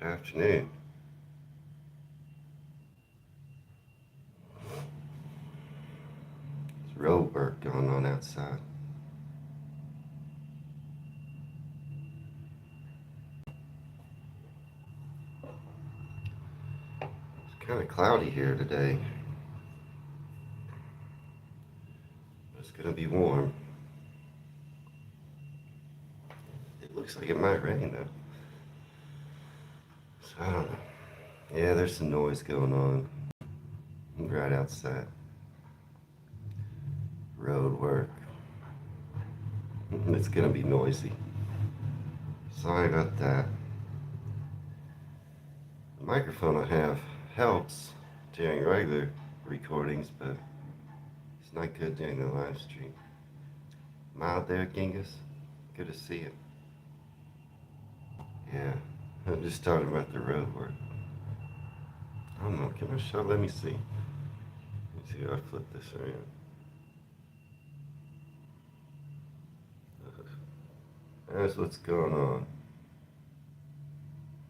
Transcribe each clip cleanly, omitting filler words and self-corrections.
Good afternoon. There's road work going on outside. It's kind of cloudy here today. It's going to be warm. It looks like it might rain though. So I don't know. Yeah, there's some noise going on right outside. Road work. It's going to be noisy. Sorry about that. The microphone I have helps during regular recordings, but it's not good during the live stream. Am I out there, Genghis? Good to see you. Yeah, I'm just talking about the road work. I don't know, can I show? Let me see. Let me see if I flip this around. That's what's going on.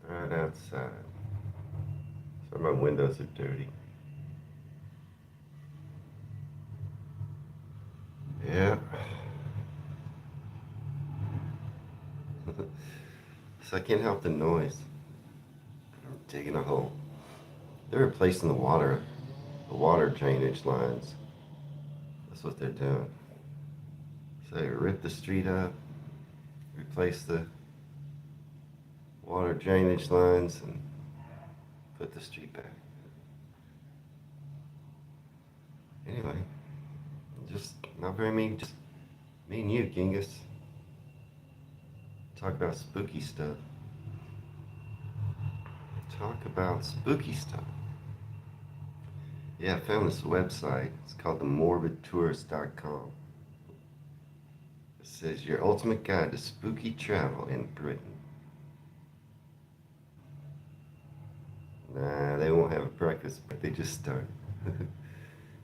Right outside. So my windows are dirty. Yeah. So I can't help the noise. I'm digging a hole. They're replacing the water drainage lines. That's what they're doing. So they rip the street up, replace the water drainage lines, and put the street back. Anyway, just not very many, just me and you, Genghis. Talk about spooky stuff. Talk about spooky stuff. Yeah, I found this website. It's called themorbidtourist.com. It says your ultimate guide to spooky travel in Britain. Nah, they won't have a breakfast, but they just started.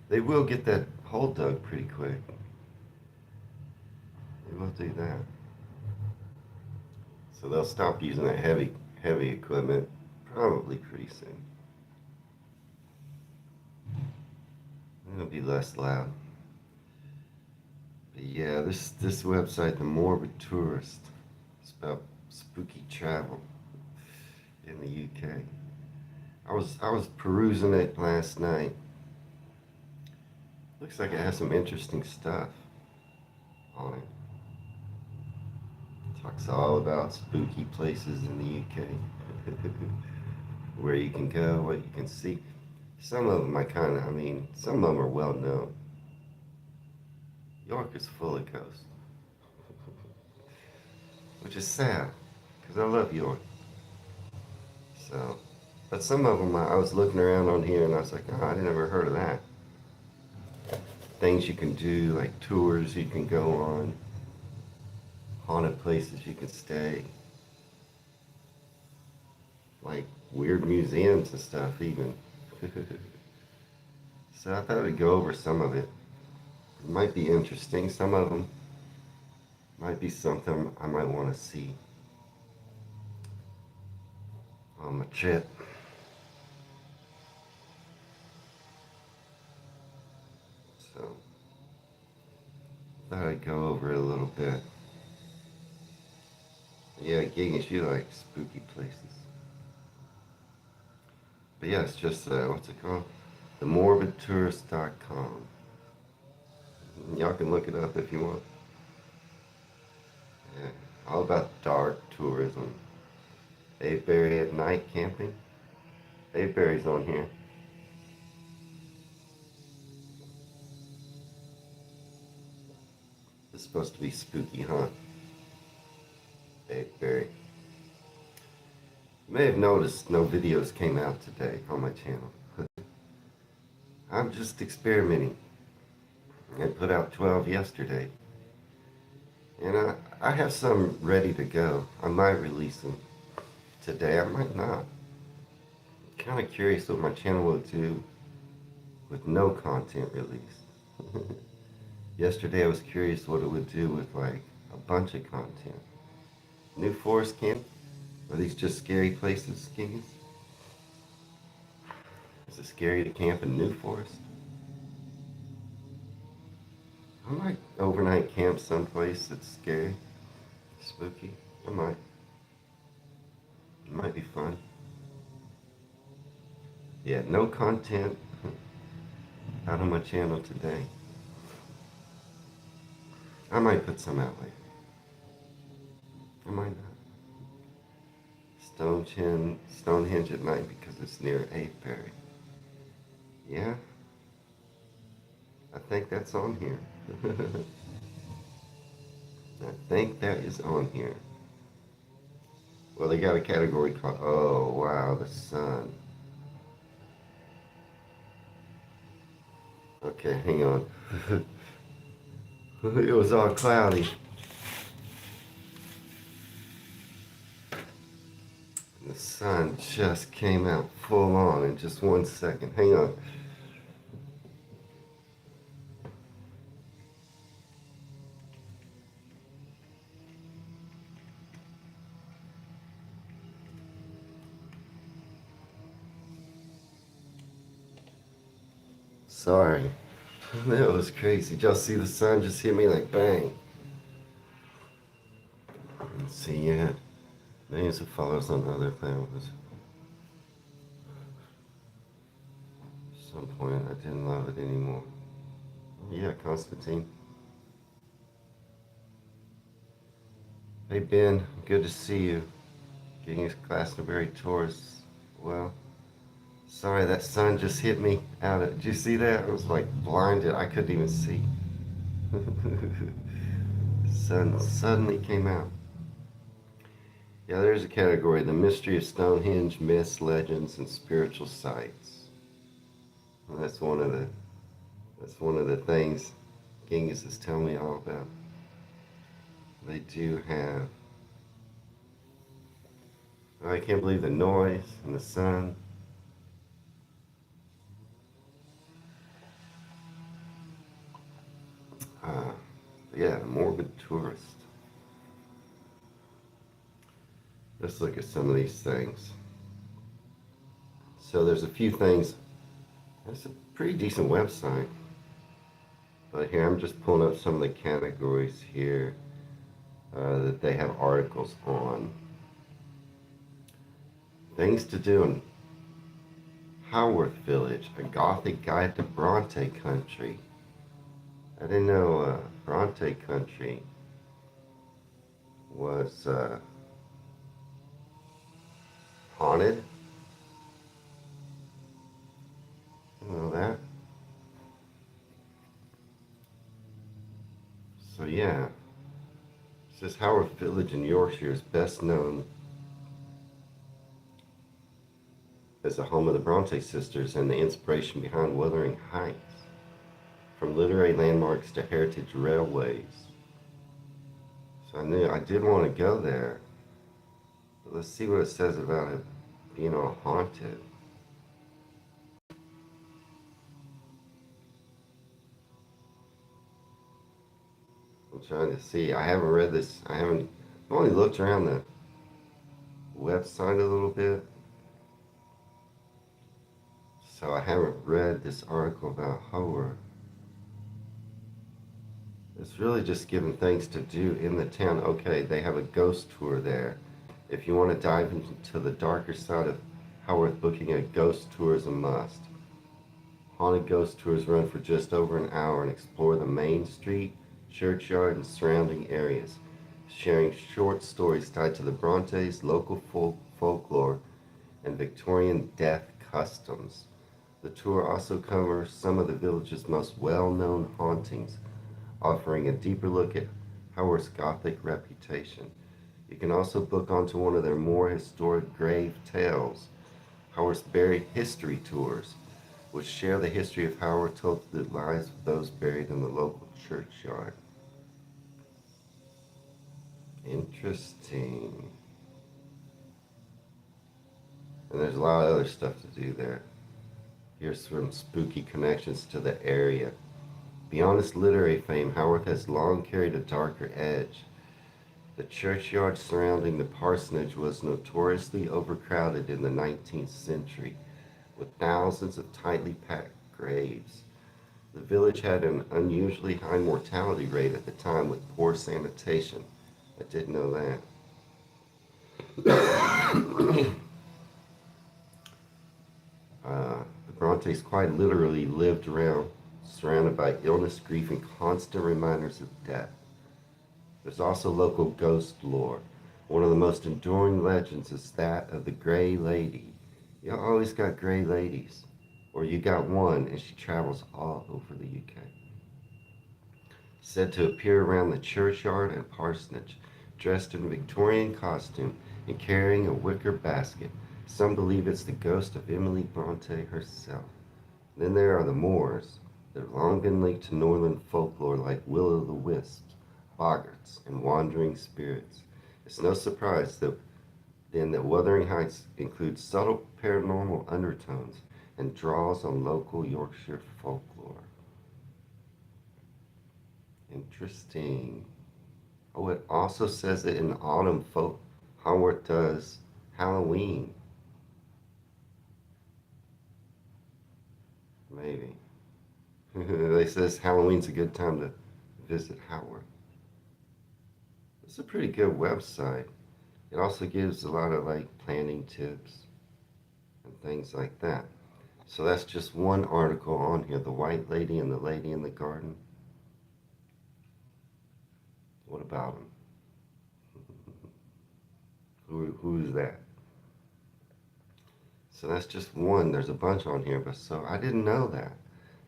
They will get that hole dug pretty quick. They will do that. So they'll stop using that heavy equipment probably pretty soon. It'll be less loud. But yeah, this website, The Morbid Tourist, it's about spooky travel in the UK. I was perusing it last night. Looks like it has some interesting stuff on it. Talks all about spooky places in the UK. Where you can go, what you can see. Some of them some of them are well known. York is full of ghosts, which is sad, because I love York. So, but some of them, I was looking around on here and I was like, oh, I never heard of that. Things you can do, like tours you can go on, haunted places you can stay, like weird museums and stuff, even. So I thought I'd go over some of it. It might be interesting. Some of them might be something I might want to see on my trip. So thought I'd go over it a little bit. Yeah, Gigas, you like spooky places. But yeah, it's just, what's it called? TheMorbidTourist.com. Y'all can look it up if you want. Yeah, all about dark tourism. Avebury at night camping. Avebury's on here. It's supposed to be spooky, huh? Avebury. You may have noticed no videos came out today on my channel. I'm just experimenting. I put out 12 yesterday. And I have some ready to go. I might release them today. I might not. I'm kind of curious what my channel will do with no content released. Yesterday I was curious what it would do with like a bunch of content. New forest camp. Are these just scary places, Kings? Is it scary to camp in New Forest? I might overnight camp someplace that's scary, spooky. I might. It might be fun. Yeah, no content out on my channel today. I might put some out later. I might not. Stonehenge at night because it's near Avebury. Yeah, I think that's on here. I think that is on here. Well, they got a category called, oh wow, the sun. Okay, hang on. It was all cloudy. The sun just came out full on in just 1 second. Hang on. Sorry. That was crazy. Did y'all see the sun just hit me like bang? And see, yeah. Millions of followers on other platforms. At some point, I didn't love it anymore. Yeah, Constantine. Hey, Ben. Good to see you. Getting his Glastonbury tours. Well, sorry, that sun just hit me out of. Did you see that? I was like blinded. I couldn't even see. Sun suddenly came out. Yeah, there's a category: the mystery of Stonehenge, myths, legends, and spiritual sites. And that's one of the things Genghis is telling me all about. They do have. Oh, I can't believe the noise and the sun. Uh, yeah, morbid tourist. Let's look at some of these things. So there's a few things. It's a pretty decent website. But here I'm just pulling up some of the categories here that they have articles on. Things to do in Haworth Village, a Gothic guide to Bronte country. I didn't know Bronte country was haunted. You know that? So yeah, it says Haworth Village in Yorkshire is best known as the home of the Bronte sisters and the inspiration behind Wuthering Heights. From literary landmarks to heritage railways. So I did want to go there. But let's see what it says about it being all haunted. I'm trying to see. I haven't read this. I've only looked around the website a little bit. So I haven't read this article about Haworth. It's really just giving things to do in the town. Okay, they have a ghost tour there. If you want to dive into the darker side of Haworth, booking a ghost tour is a must. Haunted ghost tours run for just over an hour and explore the main street, churchyard, and surrounding areas, sharing short stories tied to the Brontes, local folklore, and Victorian death customs. The tour also covers some of the village's most well-known hauntings, offering a deeper look at Haworth's Gothic reputation. You can also book onto one of their more historic grave tales, Haworth's Buried History Tours, which share the history of Haworth told through the lives of those buried in the local churchyard. Interesting. And there's a lot of other stuff to do there. Here's some spooky connections to the area. Beyond its literary fame, Haworth has long carried a darker edge. The churchyard surrounding the parsonage was notoriously overcrowded in the 19th century, with thousands of tightly packed graves. The village had an unusually high mortality rate at the time with poor sanitation. I didn't know that. The Brontes quite literally lived around, surrounded by illness, grief, and constant reminders of death. There's also local ghost lore. One of the most enduring legends is that of the Grey Lady. You always got Grey Ladies, or you got one and she travels all over the UK. Said to appear around the churchyard and parsonage, dressed in Victorian costume and carrying a wicker basket. Some believe it's the ghost of Emily Bronte herself. Then there are the Moors that have long been linked to Northern folklore like will-o'-the-wisps, boggarts, and wandering spirits. It's no surprise that Wuthering Heights includes subtle paranormal undertones and draws on local Yorkshire folklore. Interesting. Oh, it also says that in autumn, Haworth does Halloween. Maybe. They says Halloween's a good time to visit Haworth. It's a pretty good website. It also gives a lot of like planning tips and things like that. So that's just one article on here. The White Lady and the Lady in the Garden. What about them? Who's that? So that's just one. There's a bunch on here, but so I didn't know that.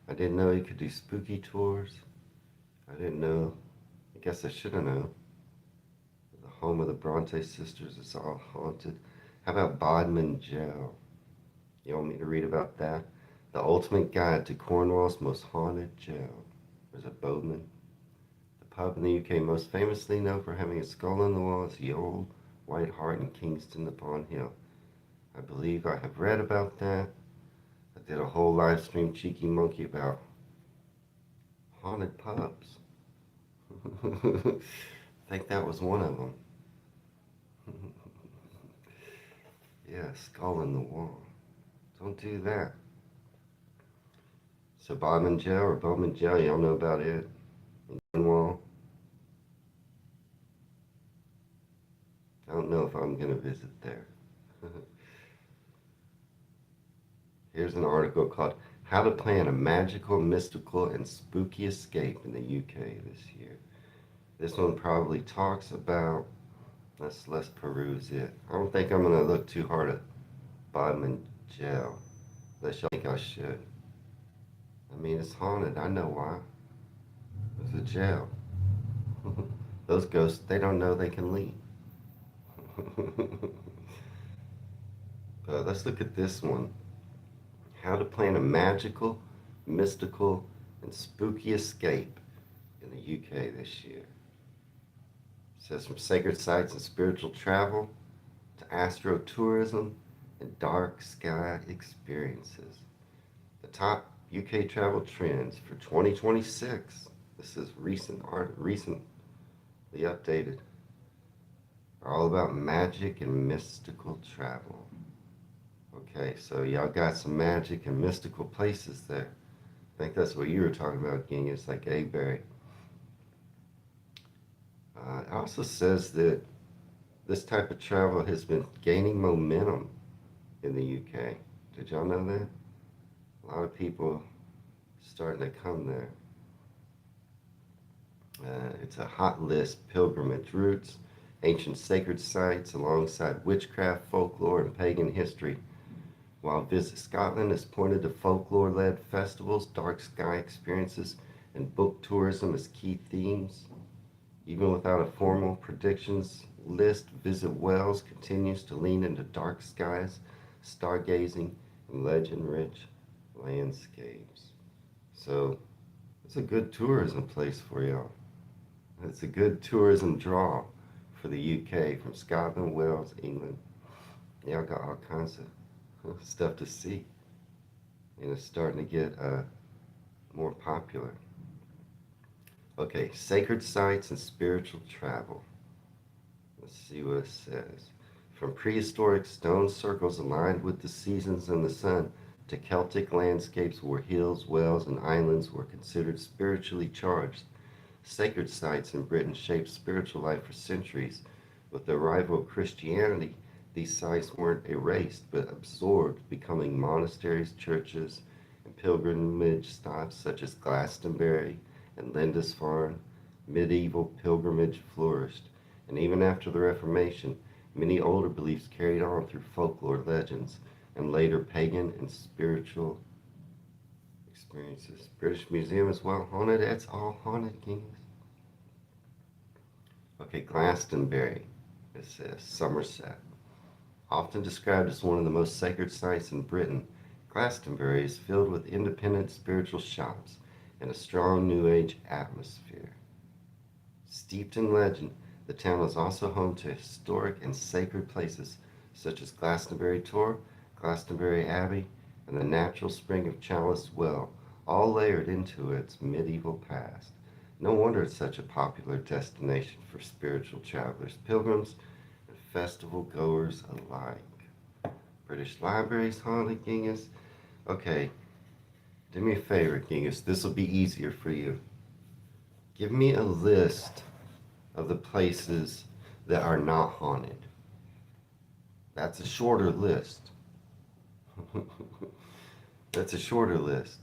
I didn't know you could do spooky tours. I didn't know. I guess I should have known. The home of the Bronte sisters is all haunted. How about Bodmin Jail? You want me to read about that? The ultimate guide to Cornwall's most haunted jail. There's a Bodmin. The pub in the UK most famously known for having a skull on the wall is the Old White Hart in Kingston upon Hill. I believe I have read about that. I did a whole live stream, Cheeky Monkey, about haunted pubs. I think that was one of them. Yeah, skull in the wall. Don't do that. So Bodmin Jail or Bowman Jail, y'all know about it. In Cornwall. I don't know if I'm going to visit there. Here's an article called How to Plan a Magical, Mystical, and Spooky Escape in the UK this year. This one probably talks about, let's peruse it. I don't think I'm going to look too hard at Bodmin Jail, unless y'all think I should. I mean, it's haunted. I know why. It's a jail. Those ghosts, they don't know they can leave. Let's look at this one. How to plan a magical, mystical, and spooky escape in the UK this year. It says from sacred sites and spiritual travel to astrotourism and dark sky experiences. The top UK travel trends for 2026. This is recently updated. Are all about magic and mystical travel. Okay, so y'all got some magic and mystical places there. I think that's what you were talking about, Ging. It's like Avebury. It also says that this type of travel has been gaining momentum in the UK. Did y'all know that? A lot of people starting to come there. It's a hot list pilgrimage routes, ancient sacred sites alongside witchcraft, folklore, and pagan history. While Visit Scotland is pointed to folklore-led festivals, dark sky experiences, and book tourism as key themes. Even without a formal predictions list, Visit Wales continues to lean into dark skies, stargazing, and legend-rich landscapes. So it's a good tourism place for y'all. It's a good tourism draw for the UK from Scotland, Wales, England. Y'all got all kinds of stuff to see. And it's starting to get more popular. Okay, sacred sites and spiritual travel. Let's see what it says. From prehistoric stone circles aligned with the seasons and the sun to Celtic landscapes where hills, wells, and islands were considered spiritually charged, sacred sites in Britain shaped spiritual life for centuries. With the arrival of Christianity, these sites weren't erased but absorbed, becoming monasteries, churches, and pilgrimage stops such as Glastonbury and Lindisfarne. Medieval pilgrimage flourished, and even after the Reformation, many older beliefs carried on through folklore, legends, and later pagan and spiritual experiences. British Museum is well haunted. It's all haunted, kings. Okay, Glastonbury. It says Somerset. Often described as one of the most sacred sites in Britain, Glastonbury is filled with independent spiritual shops and a strong New Age atmosphere. Steeped in legend, the town is also home to historic and sacred places such as Glastonbury Tor, Glastonbury Abbey, and the natural spring of Chalice Well, all layered into its medieval past. No wonder it's such a popular destination for spiritual travelers, pilgrims, and festival goers alike. British Library's haunted, Genghis. Okay, do me a favor, Genghis. This will be easier for you. Give me a list of the places that are not haunted. That's a shorter list. That's a shorter list.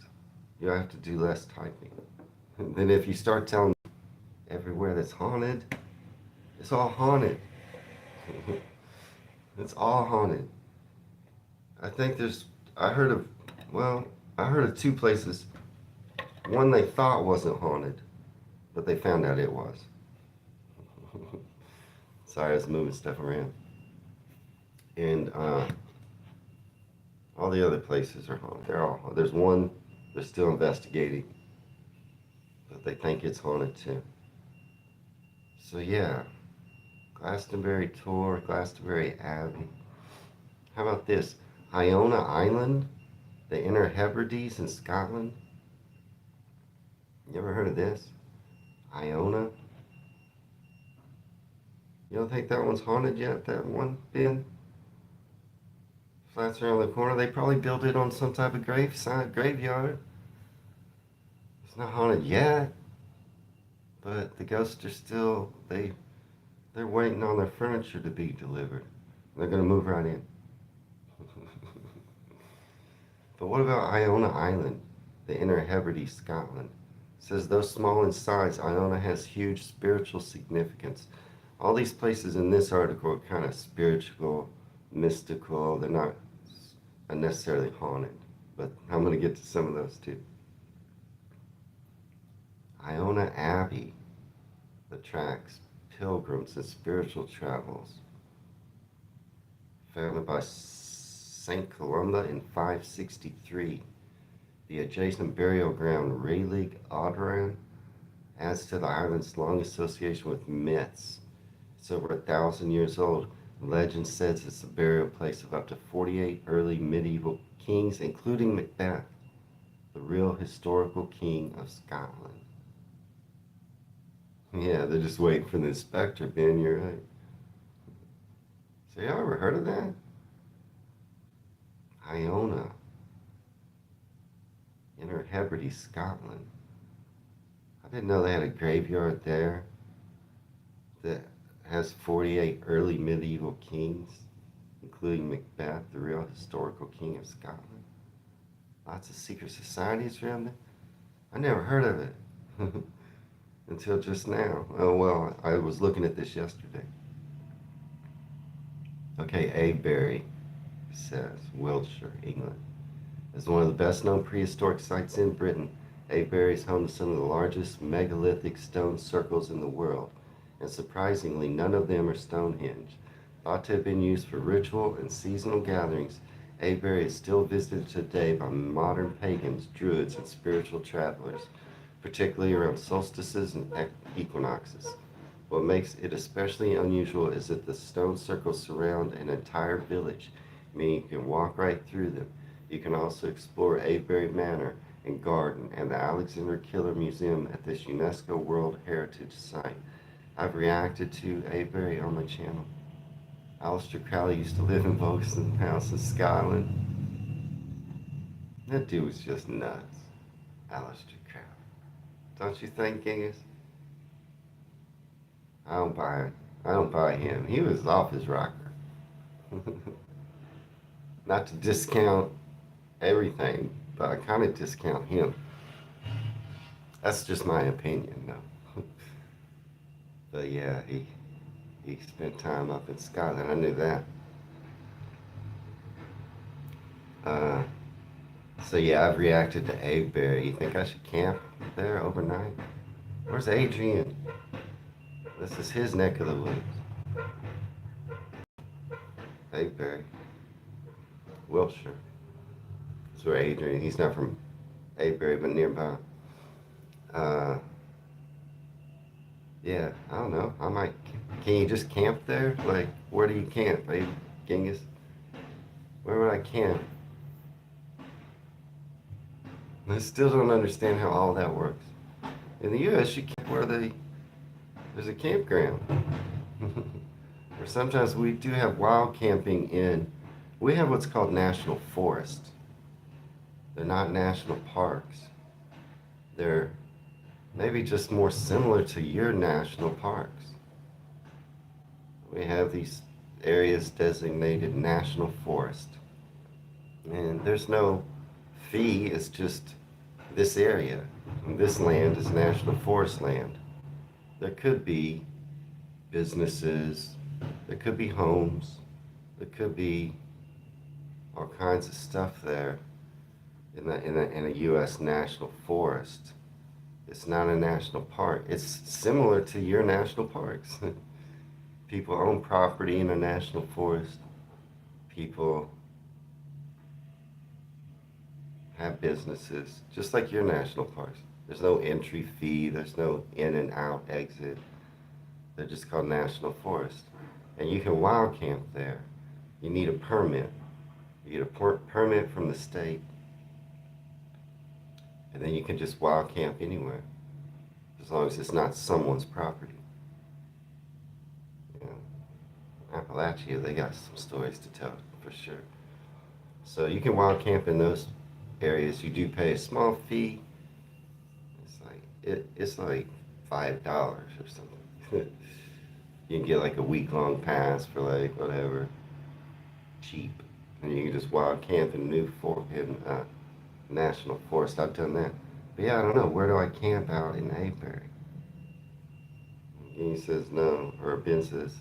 You have to do less typing. Then if you start telling me everywhere that's haunted, it's all haunted. It's all haunted. I think I heard of, well, I heard of two places. One they thought wasn't haunted, but they found out it was. Sorry, I was moving stuff around. And all the other places are haunted. There's one they're still investigating, but they think it's haunted too. So yeah, Glastonbury Tor, Glastonbury Abbey. How about this? Iona Island, the Inner Hebrides in Scotland. You ever heard of this? Iona? You don't think that one's haunted yet, that one, Ben? Flats around the corner. They probably built it on some type of graveyard. It's not haunted yet, but the ghosts are still, they're waiting on their furniture to be delivered. They're going to move right in. But what about Iona Island, the Inner Hebrides, Scotland? It says, though small in size, Iona has huge spiritual significance. All these places in this article are kind of spiritual, mystical. They're not necessarily haunted, but I'm going to get to some of those too. Iona Abbey attracts pilgrims and spiritual travels. Founded by St. Columba in 563, the adjacent burial ground Rayleigh Audran adds to the island's long association with myths. It's over 1,000 years old. Legend says it's the burial place of up to 48 early medieval kings, including Macbeth, the real historical king of Scotland. Yeah, they're just waiting for the inspector, Ben, you're right. So y'all ever heard of that? Iona, Inner Hebrides, Scotland. I didn't know they had a graveyard there that has 48 early medieval kings, including Macbeth, the real historical king of Scotland. Lots of secret societies around there. I never heard of it until just now. Oh, well, I was looking at this yesterday. Okay, Avebury says, Wiltshire, England. As one of the best known prehistoric sites in Britain, Avebury is home to some of the largest megalithic stone circles in the world, and surprisingly, none of them are Stonehenge. Thought to have been used for ritual and seasonal gatherings, Avebury is still visited today by modern pagans, druids, and spiritual travelers, particularly around solstices and equinoxes. What makes it especially unusual is that the stone circles surround an entire village, meaning you can walk right through them. You can also explore Avebury Manor and Garden and the Alexander Killer Museum at this UNESCO World Heritage Site. I've reacted to Avebury on my channel. Aleister Crowley used to live in Folkestone House in Scotland. That dude was just nuts. Aleister Crowley. Don't you think, Genghis? I don't buy it. I don't buy him. He was off his rocker. Not to discount everything, but I kind of discount him. That's just my opinion, though. But yeah, he spent time up in Scotland. I knew that. Uh, so yeah, I've reacted to Avebury. You think I should camp there overnight? Where's Adrian? This is his neck of the woods. Avebury, Wiltshire. That's where Adrian. He's not from Avebury, but nearby. Uh, yeah, I don't know. I might. Can you just camp there? Like, where do you camp, babe? Genghis? Where would I camp? I still don't understand how all that works. In the U.S., you camp where there's a campground. Or sometimes we do have wild camping in. We have what's called national forest. They're not national parks. They're maybe just more similar to your national parks. We have these areas designated national forest. And there's no fee, it's just this area. And this land is national forest land. There could be businesses, there could be homes, there could be all kinds of stuff there in a U.S. national forest. It's not a national park. It's similar to your national parks. People own property in a national forest. People have businesses, just like your national parks. There's no entry fee, there's no in and out exit. They're just called national forest. And you can wild camp there. You need a permit. You get a permit from the state. And then you can just wild camp anywhere, as long as it's not someone's property. You know, Appalachia, they got some stories to tell for sure. So you can wild camp in those areas. You do pay a small fee. It's like $5 or something. You can get like a week-long pass for like whatever, cheap, and you can just wild camp in national forest. I've done that. But yeah, I don't know. Where do I camp out in Avebury? He says no, or Ben says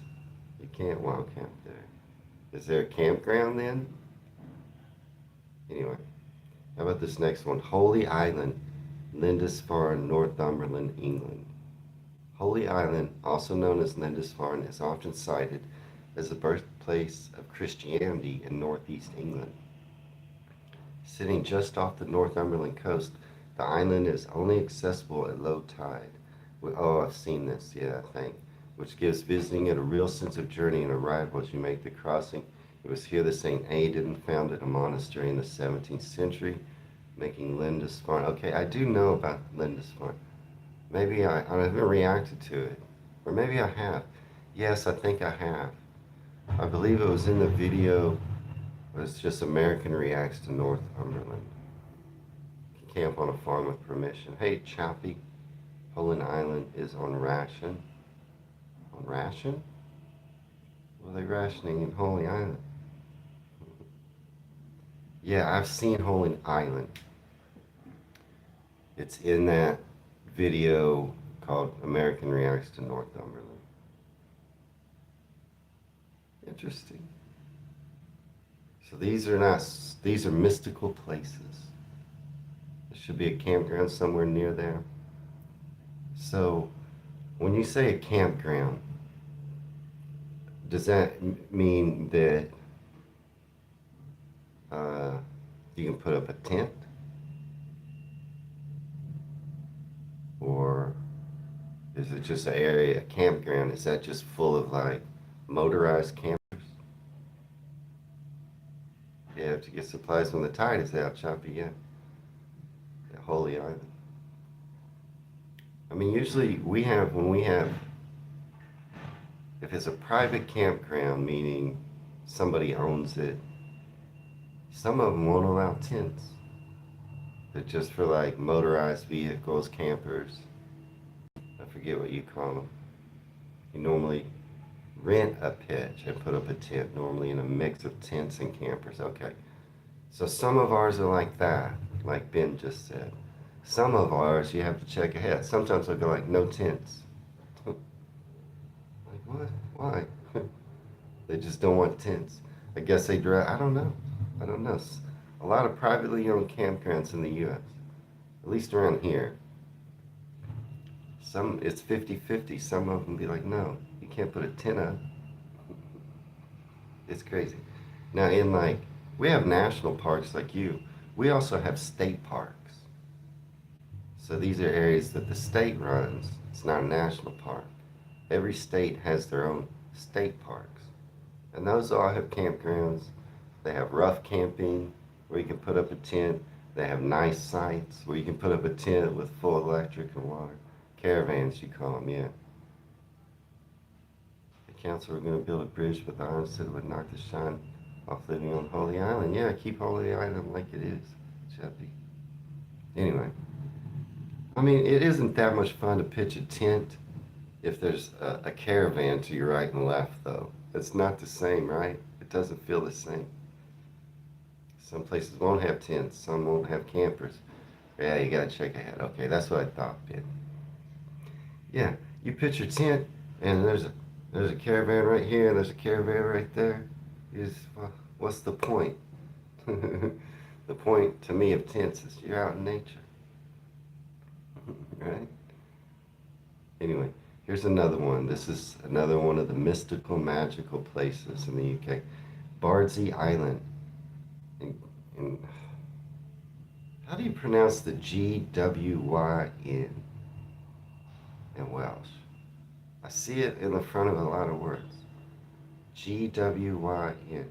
you can't wild camp there. Is there a campground then? Anyway, how about this next one? Holy Island, Lindisfarne, Northumberland, England. Holy Island, also known as Lindisfarne, is often cited as the birthplace of Christianity in northeast England. Sitting just off the Northumberland coast, the island is only accessible at low tide. Oh, I've seen this, yeah, I think. Which gives visiting it a real sense of journey and arrival as you make the crossing. It was here that St. Aidan founded a monastery in the 17th century, making Lindisfarne. Okay, I do know about Lindisfarne. Maybe I haven't reacted to it. Or maybe I have. Yes, I think I have. I believe it was in the video. It's just American Reacts to Northumberland. Camp on a farm with permission. Hey, Chappie. Holy Island is on ration. On ration? What are they rationing in Holy Island? Yeah, I've seen Holy Island. It's in that video called American Reacts to Northumberland. Interesting. So these are mystical places. There should be a campground somewhere near there. So when you say a campground, does that mean that you can put up a tent? Or is it just an area, a campground? Is that just full of like motorized campers? You have to get supplies when the tide is out, Choppy, yeah. At Holy Island. I mean, usually when we have If it's a private campground, meaning somebody owns it, some of them won't allow tents. They're just for like motorized vehicles, campers. I forget what you call them. You normally rent a pitch and put up a tent, normally in a mix of tents and campers. Okay. So some of ours are like that, like Ben just said. Some of ours you have to check ahead. Sometimes they'll go like no tents. Like what? Why? They just don't want tents. I guess they drive. I don't know. I don't know. A lot of privately owned campgrounds in the U.S., at least around here. Some it's 50-50. Some of them be like, no, you can't put a tent up. It's crazy. Now in like we have national parks like you. We also have state parks. So these are areas that the state runs. It's not a national park. Every state has their own state parks. And those all have campgrounds. They have rough camping where you can put up a tent. They have nice sites where you can put up a tent with full electric and water. Caravans, you call them, yeah. The council were going to build a bridge with iron so it would knock the shine off living on Holy Island. Yeah, keep Holy Island like it is, Chappie. Anyway, I mean, it isn't that much fun to pitch a tent if there's a caravan to your right and left, though. It's not the same, right? It doesn't feel the same. Some places won't have tents, some won't have campers. Yeah, you gotta check ahead. Okay, that's what I thought, Ben. Yeah, you pitch your tent, and there's a caravan right here, and there's a caravan right there. Well, what's the point? The point to me of tents is you're out in nature, right? Anyway, here's another one. This is another one of the mystical, magical places in the UK. Bardsey Island. In how do you pronounce the Gwyn in Welsh? I see it in the front of a lot of words. Gwyn.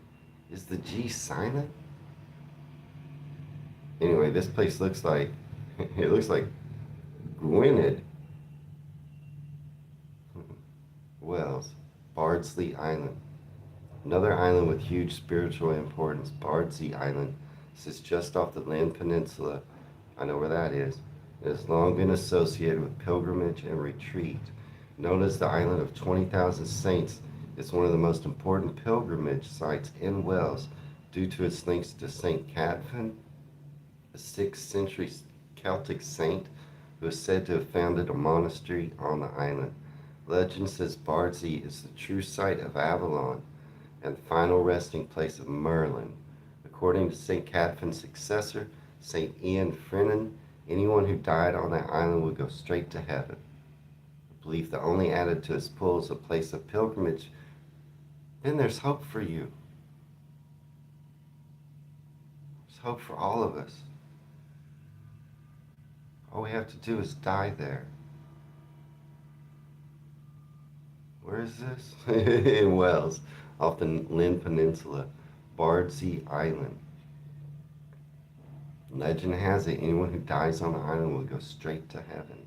Is the G silent? Anyway, this place looks like it looks like Gwynedd Wells, Bardsley Island. Another island with huge spiritual importance, Bardsey Island, sits just off the Lynn Peninsula. I know where that is. It has long been associated with pilgrimage and retreat. Known as the Island of 20,000 Saints, it's one of the most important pilgrimage sites in Wales due to its links to St. Cadfan, a 6th century Celtic saint who is said to have founded a monastery on the island. Legend says Bardsey is the true site of Avalon and the final resting place of Merlin. According to St. Cadfan's successor, St. Ian Frenan, anyone who died on that island would go straight to heaven. A belief that only added to his pull as a place of pilgrimage. Then there's hope for you. There's hope for all of us. All we have to do is die there. Where is this? In Wales, off the Lynn Peninsula, Bardsey Island. Legend has it anyone who dies on the island will go straight to heaven.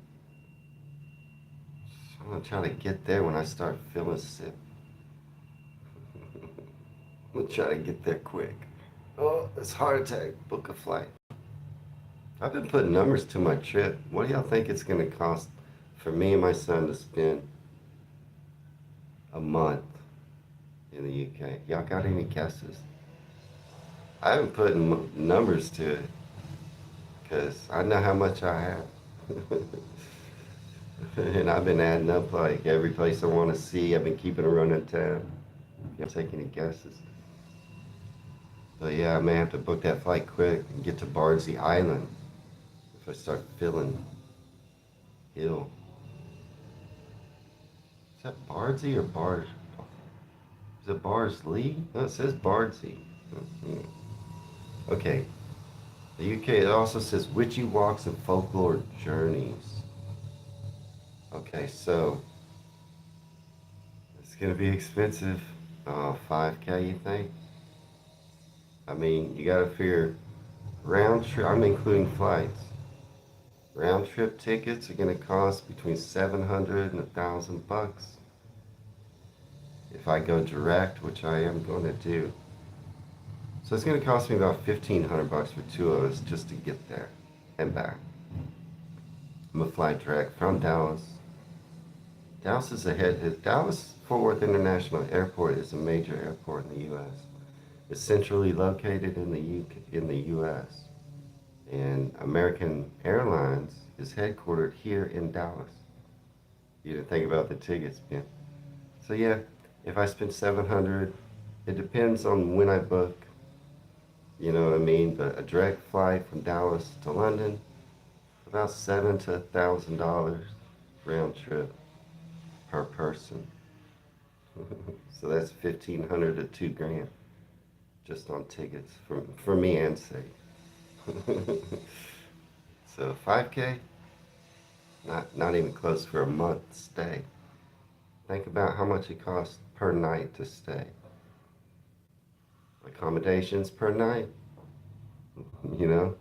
So I'm going to try to get there when I start feeling sick. I'm going to try to get there quick. Oh, it's heart attack. Book a flight. I've been putting numbers to my trip. What do y'all think it's going to cost for me and my son to spend a month in the UK? Y'all got any guesses? I haven't put numbers to it because I know how much I have. And I've been adding up like every place I want to see. I've been keeping a running tab. Y'all take any guesses? But yeah, I may have to book that flight quick and get to Bardsey Island if I start feeling ill. Is that Bardsey or Bars? Is it Barsley? No, it says Bardsey. Okay. The UK, it also says Witchy Walks and Folklore Journeys. Okay, so it's going to be expensive. 5K, you think? I mean, you got to figure round trip, I'm including flights. Round trip tickets are going to cost between $700 and $1,000 bucks. if I go direct, which I am going to do. So it's going to cost me about $1,500 for two of us just to get there and back. I'm going to fly direct from Dallas. Dallas is ahead. Dallas Fort Worth International Airport is a major airport in the U.S. It's centrally located in the U.S. And American Airlines is headquartered here in Dallas. You didn't think about the tickets, Ben. So yeah, if I spend 700, it depends on when I book. You know what I mean? But a direct flight from Dallas to London, about $700 to $1,000 round trip per person. So that's 1,500 to 2 grand just on tickets for me and Sadie. So 5K, not even close for a month stay. Think about how much it costs per night to stay. Accommodations per night, you know,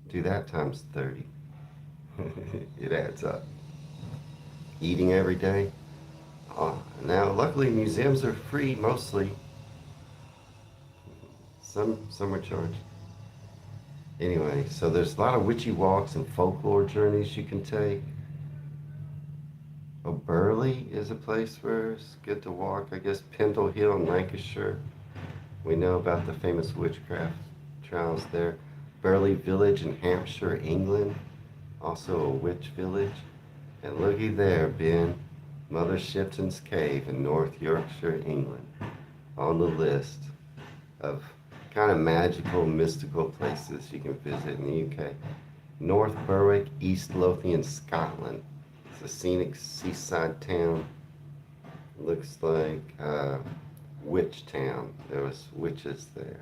do that times 30. It adds up. Eating every day. Now, luckily, museums are free mostly. Some are charged. Anyway, so there's a lot of witchy walks and folklore journeys you can take. Oh, Burley is a place where it's good to walk. I guess Pendle Hill in Lancashire. We know about the famous witchcraft trials there. Burley Village in Hampshire, England. Also a witch village. And looky there, Ben. Mother Shipton's Cave in North Yorkshire, England. On the list of kind of magical, mystical places you can visit in the UK. North Berwick, East Lothian, Scotland. It's a scenic seaside town. Looks like Witch Town. There was witches there.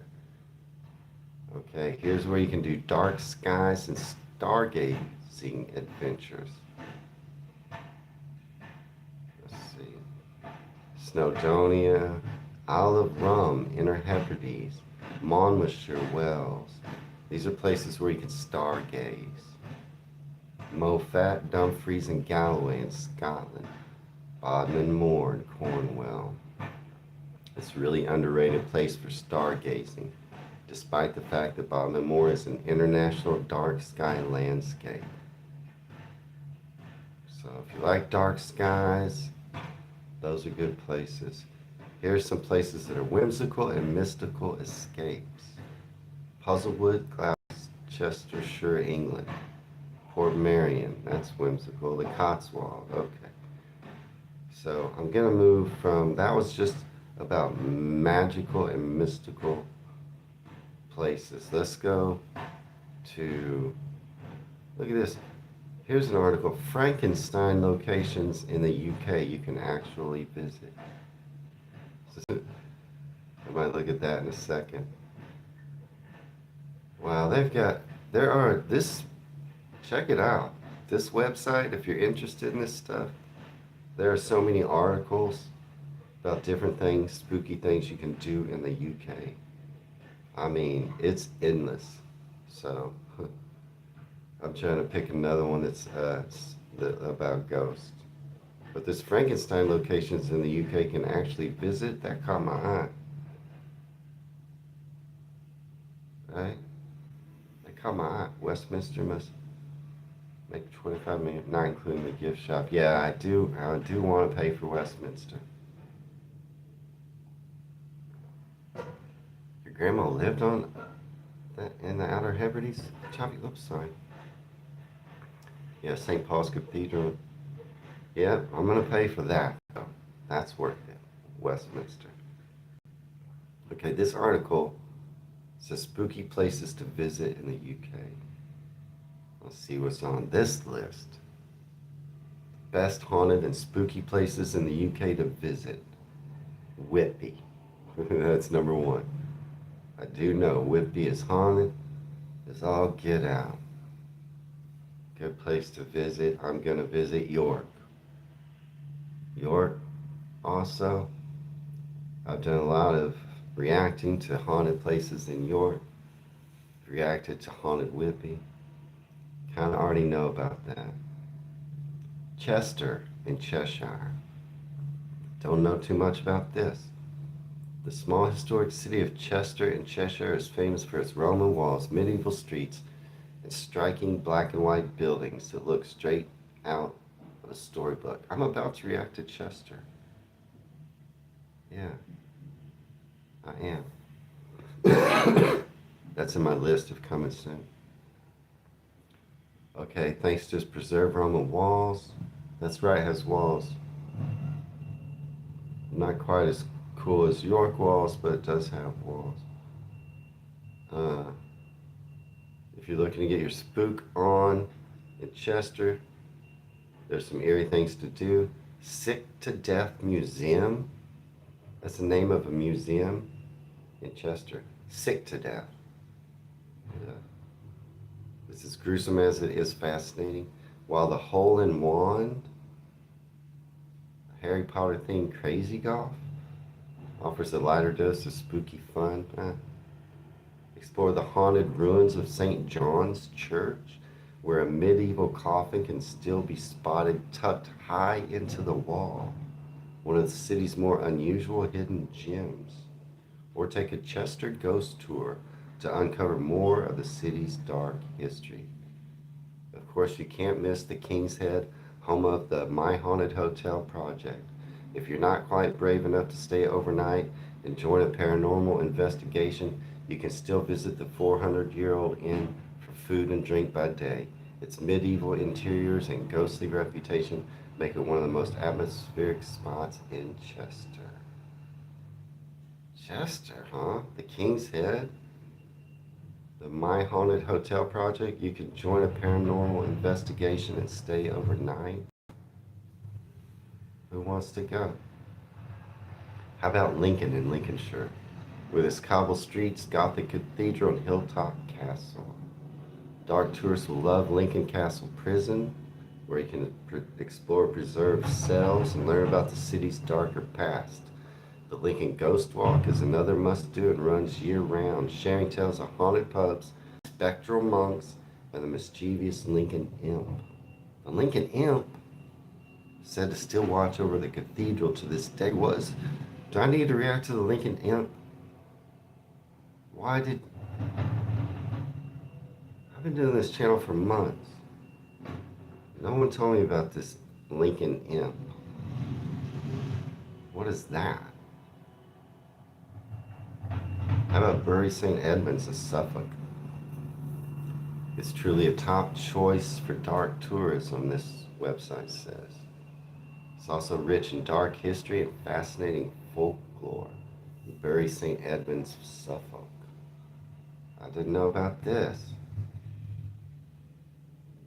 Okay, here's where you can do dark skies and stargazing adventures. Let's see. Snowdonia, Isle of Rum, Inner Hebrides, Monmouthshire, Wales. These are places where you can stargaze. Moffat, Dumfries, and Galloway in Scotland. Bodmin Moor in Cornwall. It's a really underrated place for stargazing, despite the fact that Bodmin Moor is an international dark sky landscape. So if you like dark skies, those are good places. Here's some places that are whimsical and mystical escapes. Puzzlewood, Gloucestershire, England. Portmeirion, that's whimsical. The Cotswold, okay. So I'm gonna move from, that was just about magical and mystical places. Let's go to, look at this. Here's an article, Frankenstein locations in the UK you can actually visit. I might look at that in a second. Wow, check it out. This website, if you're interested in this stuff, there are so many articles about different things, spooky things you can do in the UK. I mean, it's endless. So, I'm trying to pick another one that's about ghosts. But this Frankenstein locations in the UK can actually visit, that caught my eye. Right? That caught my eye. Westminster must make 25 million, not including the gift shop. Yeah, I do want to pay for Westminster. Your grandma lived on that in the Outer Hebrides? Choppy, oops, sorry. Yeah, St. Paul's Cathedral. Yeah, I'm gonna pay for that though. That's worth it. Westminster. Okay, this article says spooky places to visit in the UK. Let's see what's on this list. Best haunted and spooky places in the UK to visit. Whitby. That's number one. I do know Whitby is haunted. It's all get out. Good place to visit. I'm gonna visit York. York also. I've done a lot of reacting to haunted places in York. Reacted to haunted Whitby. Kind of already know about that. Chester in Cheshire. Don't know too much about this. The small historic city of Chester in Cheshire is famous for its Roman walls, medieval streets, and striking black and white buildings that look straight out of a storybook. I'm about to react to Chester. Yeah, I am. That's in my list of coming soon. Okay, thanks to its preserved Roman walls. That's right, it has walls. Not quite as cool as York walls, but it does have walls. Uh, if you're looking to get your spook on in Chester, there's some eerie things to do. Sick to Death Museum. That's the name of a museum in Chester. Sick to Death. Yeah. It's as gruesome as it is fascinating. While the Hole in Wand, Harry Potter themed Crazy Golf, offers a lighter dose of spooky fun. Explore the haunted ruins of St. John's Church, where a medieval coffin can still be spotted tucked high into the wall, one of the city's more unusual hidden gems. Or take a Chester ghost tour to uncover more of the city's dark history. Of course, you can't miss the King's Head, home of the My Haunted Hotel project. If you're not quite brave enough to stay overnight and join a paranormal investigation, you can still visit the 400-year-old inn for food and drink by day. Its medieval interiors and ghostly reputation make it one of the most atmospheric spots in Chester. Chester, huh? The King's Head? The My Haunted Hotel project? You can join a paranormal investigation and stay overnight? Who wants to go? How about Lincoln in Lincolnshire, with its cobble streets, Gothic cathedral, and hilltop castle? Dark tourists will love Lincoln Castle Prison, where you can explore preserved cells and learn about the city's darker past. The Lincoln Ghost Walk is another must-do and runs year-round, sharing tales of haunted pubs, spectral monks, and the mischievous Lincoln Imp. The Lincoln Imp, said to still watch over the cathedral to this day. Do I need to react to the Lincoln Imp? I've been doing this channel for months. No one told me about this Lincoln Imp. What is that? How about Bury St. Edmunds in Suffolk? It's truly a top choice for dark tourism, this website says. It's also rich in dark history and fascinating folklore. Bury St. Edmunds, Suffolk. I didn't know about this.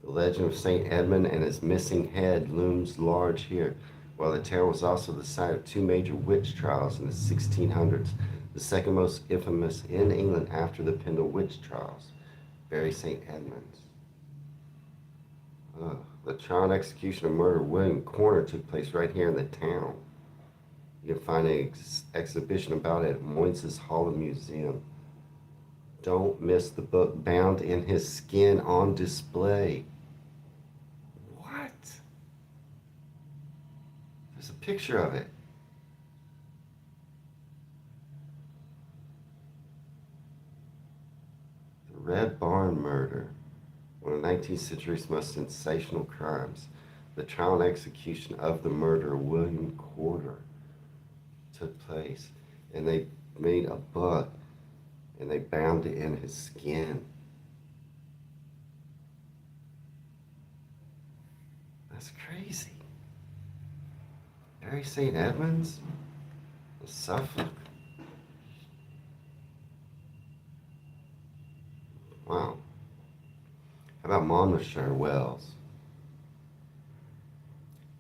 The legend of St. Edmund and his missing head looms large here, while the town was also the site of two major witch trials in the 1600s, the second most infamous in England after the Pendle witch trials. Bury St. Edmunds. The trial and execution of murderer William Corner took place right here in the town. You can find an exhibition about it at Moynes' Hall Museum. Don't miss the book Bound in His Skin on display. What? There's a picture of it. The Red Barn Murder, one of the 19th century's most sensational crimes. The trial and execution of the murderer William Corner took place, and they made a book and they bound it in his skin. That's crazy. Bury St. Edmunds? Suffolk? Wow. How about Monmouthshire Wells?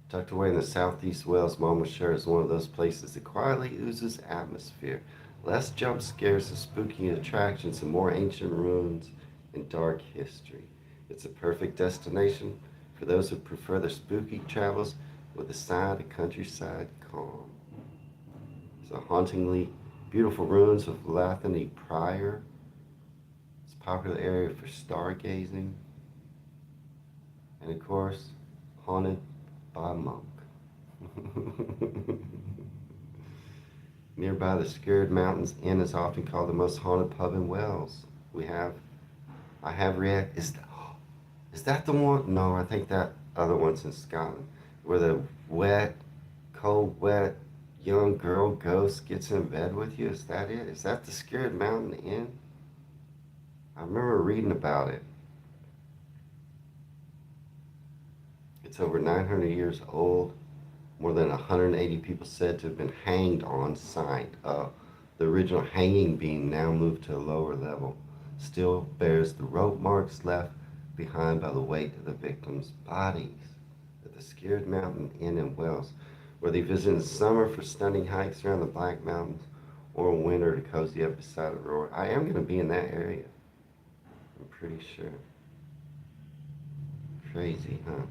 Tucked away in the southeast Wales, Monmouthshire is one of those places that quietly oozes atmosphere. Less jump scares and spooky attractions and more ancient ruins and dark history. It's a perfect destination for those who prefer their spooky travels with a side of countryside calm. It's a hauntingly beautiful ruins of Lathany Prior. It's a popular area for stargazing. And of course, haunted by a monk. Nearby the Scared Mountains Inn is often called the most haunted pub in Wales. I have react. Is that the one? No, I think that other one's in Scotland, where the wet, cold, wet young girl ghost gets in bed with you. Is that it? Is that the Scared Mountain Inn? I remember reading about it. It's over 900 years old. More than 180 people said to have been hanged on site. The original hanging beam, now moved to a lower level, still bears the rope marks left behind by the weight of the victims' bodies. At the Scared Mountain Inn in Wales, where they visit in summer for stunning hikes around the Black Mountains, or in winter to cozy up beside the roar. I am going to be in that area. I'm pretty sure. Crazy, huh?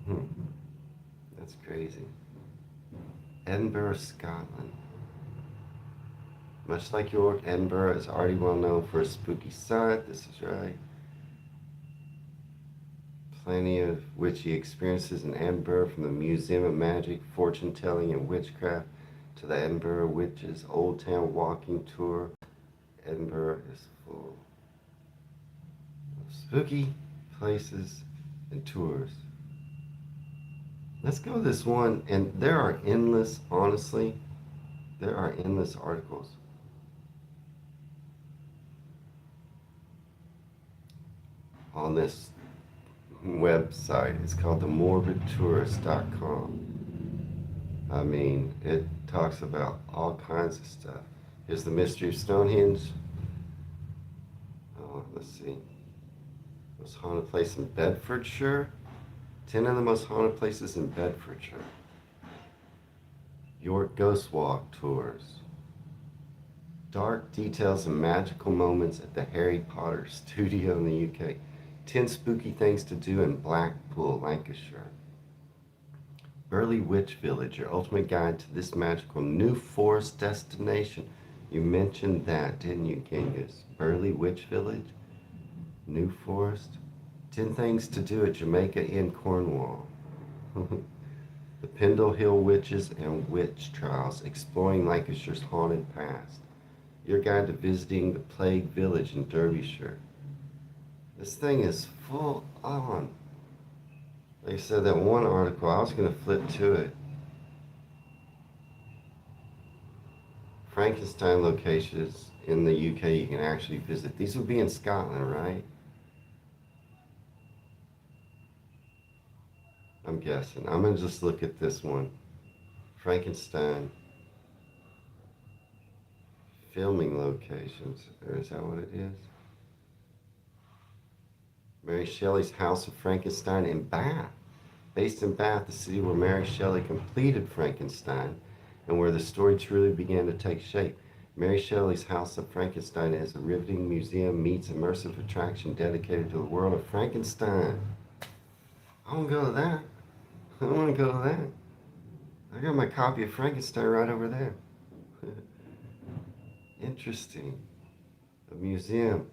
Hmm. That's crazy. Edinburgh, Scotland. Much like York, Edinburgh is already well known for a spooky side. This is right. Plenty of witchy experiences in Edinburgh, from the Museum of Magic, fortune telling, and witchcraft to the Edinburgh Witches Old Town walking tour. Edinburgh is full of spooky places and tours. Let's go to this one, and there are endless, honestly, there are endless articles on this website. It's called themorbidtourist.com. I mean, it talks about all kinds of stuff. Here's the mystery of Stonehenge. Oh, let's see. Most haunted place in Bedfordshire. 10 of the most haunted places in Bedfordshire. York Ghost Walk tours. Dark details and magical moments at the Harry Potter studio in the UK. 10 spooky things to do in Blackpool, Lancashire. Burley Witch Village, your ultimate guide to this magical New Forest destination. You mentioned that, didn't you, Genghis? Burley Witch Village, New Forest. 10 things to do at Jamaica in Cornwall. The Pendle Hill Witches and Witch Trials, exploring Lancashire's haunted past. Your guide to visiting the Plague Village in Derbyshire. This thing is full on. Like I said, that one article, I was going to flip to it. Frankenstein locations in the UK you can actually visit. These would be in Scotland, right? I'm guessing. I'm going to just look at this one. Frankenstein filming locations. Or is that what it is? Mary Shelley's House of Frankenstein in Bath. Based in Bath, the city where Mary Shelley completed Frankenstein and where the story truly began to take shape. Mary Shelley's House of Frankenstein is a riveting museum meets immersive attraction dedicated to the world of Frankenstein. I want to go to that. I want to go to that. I got my copy of Frankenstein right over there. Interesting. A museum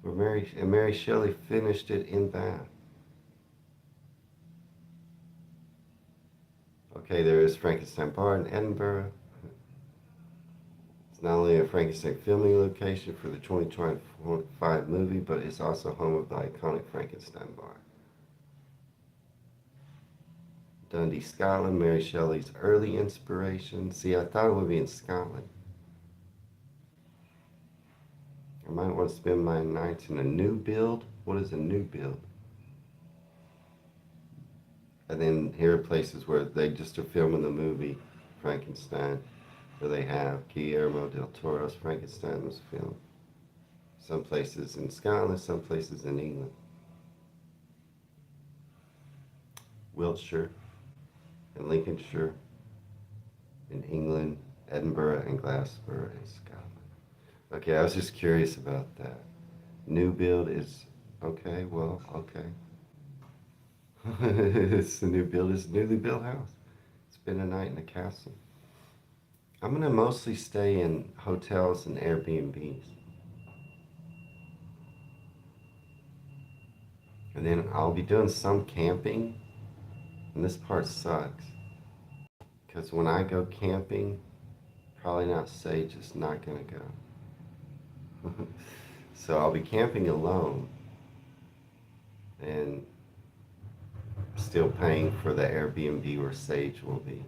where Mary Shelley finished it in Bath. Okay, there is Frankenstein Bar in Edinburgh. It's not only a Frankenstein filming location for the 2025 movie, but it's also home of the iconic Frankenstein Bar. Dundee, Scotland, Mary Shelley's early inspiration. See, I thought it would be in Scotland. I might want to spend my nights in a new build. What is a new build? And then here are places where they just are filming the movie Frankenstein, where they have Guillermo del Toro's Frankenstein was filmed. Some places in Scotland, some places in England. Wiltshire and Lincolnshire in England, Edinburgh and Glasgow in Scotland. Okay, I was just curious about that. New build is, okay, well, okay. It's the new build, it's a newly built house. Spend a night in a castle. I'm gonna mostly stay in hotels and Airbnbs. And then I'll be doing some camping, and this part sucks. Because when I go camping, probably not Sage is not gonna go. So I'll be camping alone and still paying for the Airbnb where Sage will be.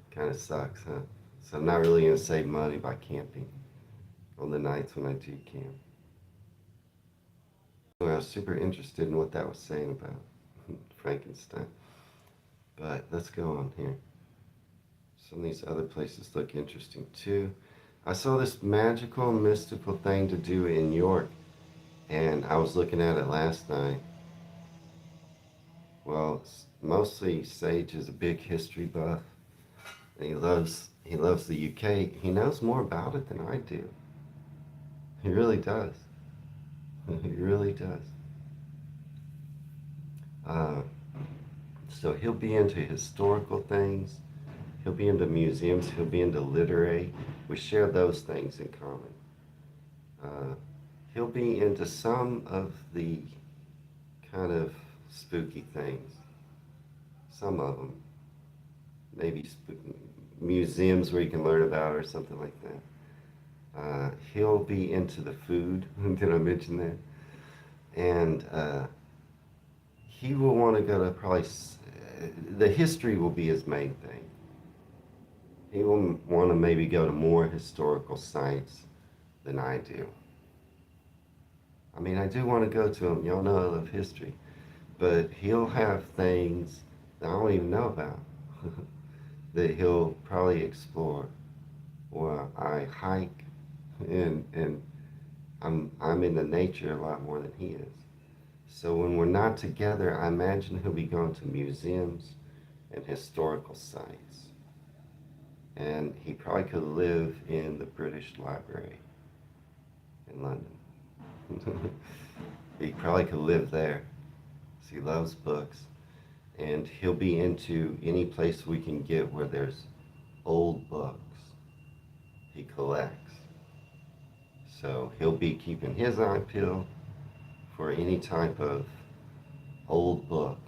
Kind of sucks, huh? So I'm not really gonna save money by camping on the nights when I do camp. Well, I was super interested in what that was saying about Frankenstein. But let's go on here. Some of these other places look interesting too. I saw this magical, mystical thing to do in York, and I was looking at it last night. Well, mostly Sage is a big history buff. And he loves the UK. He knows more about it than I do. He really does. He really does. Uh, so he'll be into historical things. He'll be into museums. He'll be into literary. We share those things in common. Uh, he'll be into some of the kind of spooky things. Some of them. Maybe museums where you can learn about it or something like that. He'll be into the food. Did I mention that? And he will want to go to probably the history will be his main thing. He will want to maybe go to more historical sites than I do. I mean, I do want to go to them. Y'all know I love history, but he'll have things that I don't even know about that he'll probably explore. Or I hike, and I'm into nature a lot more than he is. So when we're not together, I imagine he'll be going to museums and historical sites. And he probably could live in the British Library in London. He probably could live there. 'Cause he loves books. And he'll be into any place we can get where there's old books. He collects. So he'll be keeping his eye peeled for any type of old book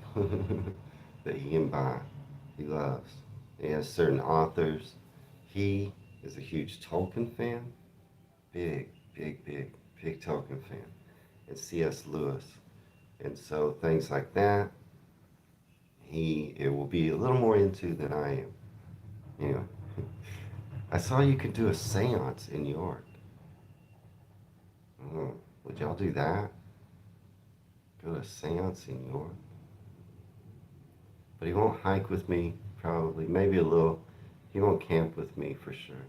that he can buy. He loves. He has certain authors. He is a huge Tolkien fan. Big, big, big, big Tolkien fan. And C.S. Lewis. And so things like that, it will be a little more into than I am. Anyway, I saw you could do a seance in York. Oh, would y'all do that? Go to a seance in York? But he won't hike with me, probably. Maybe a little. He won't camp with me for sure.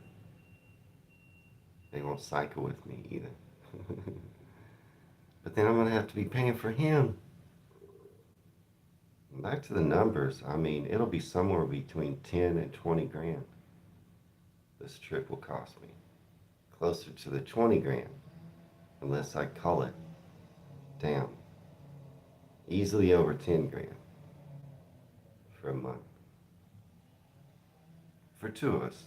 He won't cycle with me either. But then I'm going to have to be paying for him. Back to the numbers. I mean, it'll be somewhere between 10 and 20 grand. This trip will cost me. Closer to the 20 grand. Unless I cull it down. Easily over 10 grand. For a month. For two of us.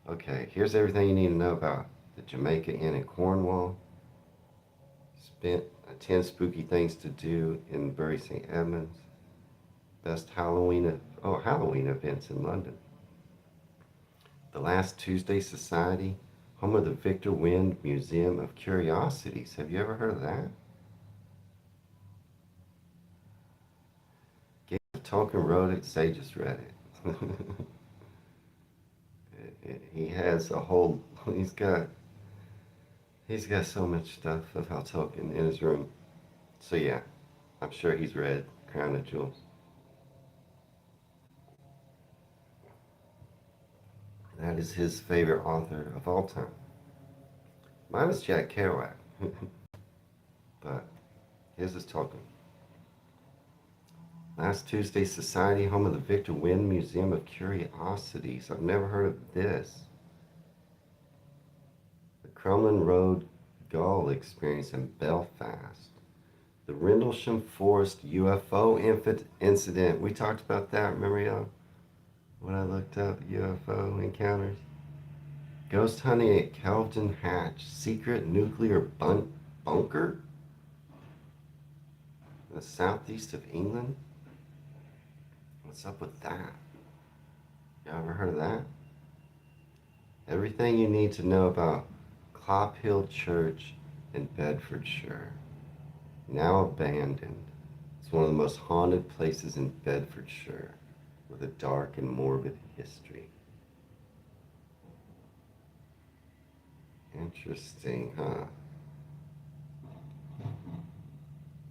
Okay, here's everything you need to know about the Jamaica Inn in Cornwall. Spent 10 spooky things to do in Bury St. Edmunds. Best Halloween events in London. The Last Tuesday Society, home of the Victor Wynne Museum of Curiosities. Have you ever heard of that? Tolkien wrote it, Sage read it. He has a whole, he's got so much stuff about Tolkien in his room. So yeah, I'm sure he's read Crown of Jewels. That is his favorite author of all time. Mine is Jack Kerouac, but his is Tolkien. Last Tuesday Society, home of the Victor Wynne Museum of Curiosities. I've never heard of this. The Crumlin Road Gull Experience in Belfast. The Rendlesham Forest UFO incident. We talked about that, remember y'all? When I looked up UFO encounters. Ghost hunting at Kelvedon Hatch. Secret nuclear bunker? In the southeast of England. What's up with that? You ever heard of that? Everything you need to know about Clophill Church in Bedfordshire. Now abandoned. It's one of the most haunted places in Bedfordshire with a dark and morbid history. Interesting, huh?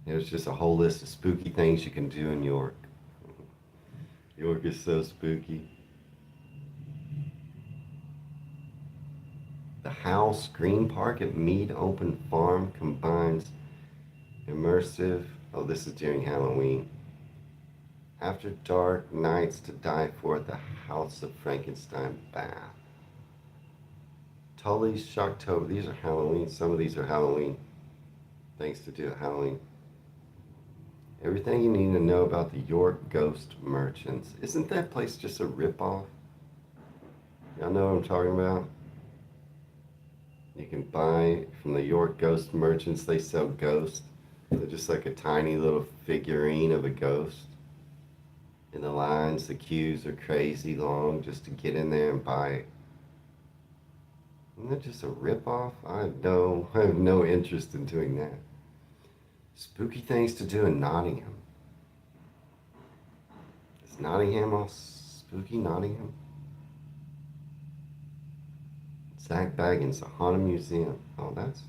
There's just a whole list of spooky things you can do in York. York is so spooky. The House Green Park at Mead Open Farm combines immersive, oh, this is during Halloween. After dark nights to die for at the House of Frankenstein, Bath. Tully's Shocktober, these are Halloween. Some of these are Halloween. Things to do at Halloween. Everything you need to know about the York Ghost Merchants. Isn't that place just a ripoff? Y'all know what I'm talking about? You can buy from the York Ghost Merchants, they sell ghosts. They're just like a tiny little figurine of a ghost. And the lines, the queues are crazy long just to get in there and buy it. Isn't that just a ripoff? I have no interest in doing that. Spooky things to do in Nottingham. Is Nottingham all spooky, Nottingham? Zach Baggins, the Haunted Museum. Oh, that's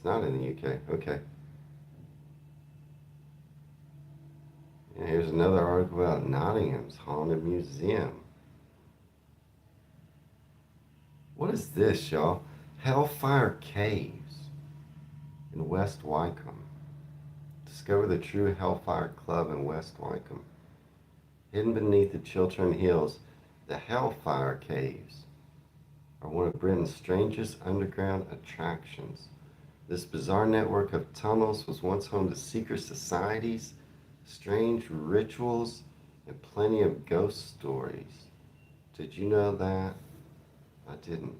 not in the UK. Okay. And here's another article about Nottingham's Haunted Museum. What is this, y'all? Hellfire Caves in West Wycombe. Discover the true Hellfire Club in West Wycombe. Hidden beneath the Chiltern Hills, the Hellfire Caves are one of Britain's strangest underground attractions. This bizarre network of tunnels was once home to secret societies, strange rituals, and plenty of ghost stories. Did you know that? I didn't.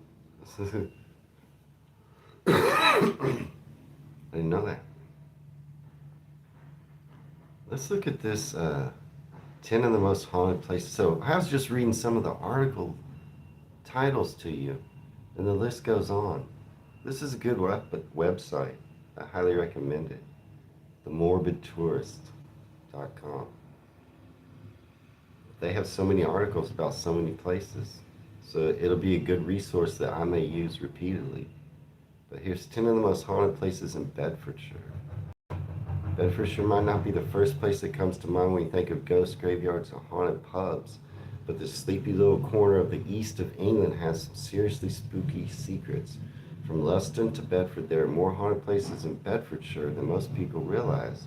I didn't know that. Let's look at this 10 of the most haunted places. So I was just reading some of the article titles to you, and the list goes on. This is a good website. I highly recommend it. TheMorbidTourist.com. They have so many articles about so many places. So it'll be a good resource that I may use repeatedly. But here's 10 of the most haunted places in Bedfordshire. Bedfordshire might not be the first place that comes to mind when you think of ghost graveyards or haunted pubs, but this sleepy little corner of the east of England has some seriously spooky secrets. From Luston to Bedford, there are more haunted places in Bedfordshire than most people realize.